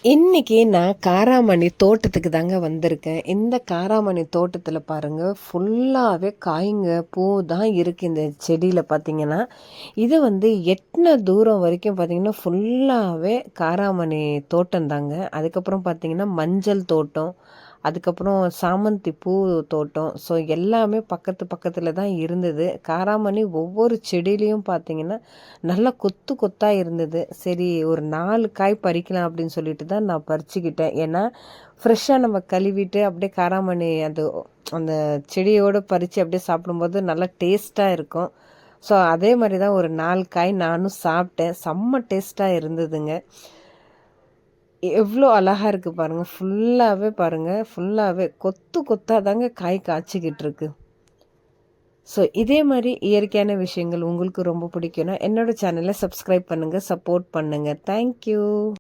இன்னைக்கு நான் காராமணி தோட்டத்துக்கு தாங்க வந்திருக்கேன். இந்த காராமணி தோட்டத்தில் பாருங்கள், ஃபுல்லாகவே காய்ங்க பூ தான் இருக்குது. இந்த செடியில் பார்த்தீங்கன்னா, இது வந்து எட்டின தூரம் வரைக்கும் பார்த்தீங்கன்னா ஃபுல்லாகவே காராமணி தோட்டம் தாங்க. அதுக்கப்புறம் பார்த்தீங்கன்னா மஞ்சள் தோட்டம், அதுக்கப்புறம் சாமந்தி பூ தோட்டம். ஸோ எல்லாமே பக்கத்து பக்கத்தில் தான் இருந்தது. காராமணி ஒவ்வொரு செடியிலையும் பார்த்தீங்கன்னா நல்லா கொத்து கொத்தாக இருந்தது. சரி, ஒரு 4 காய் பறிக்கலாம் அப்படின்னு சொல்லிட்டு தான் நான் பறிச்சுக்கிட்டேன். ஏன்னா ஃப்ரெஷ்ஷாக நம்ம கழுவிட்டு அப்படியே காராமணி அது அந்த செடியோடு பறித்து அப்படியே சாப்பிடும்போது நல்லா டேஸ்ட்டாக இருக்கும். ஸோ அதே மாதிரி தான் ஒரு 4 காய் நானும் சாப்பிட்டேன். செம்ம டேஸ்ட்டாக இருந்ததுங்க. எவ்வளோ அழகாக இருக்குது பாருங்கள். ஃபுல்லாகவே பாருங்கள், ஃபுல்லாகவே கொத்து கொத்தாக தாங்க காய் காய்ச்சிக்கிட்டு இருக்கு. ஸோ இதே மாதிரி இயற்கையான விஷயங்கள் உங்களுக்கு ரொம்ப பிடிக்கும்னா என்னோடய சேனலை சப்ஸ்கிரைப் பண்ணுங்கள், சப்போர்ட் பண்ணுங்கள். தேங்க்யூ.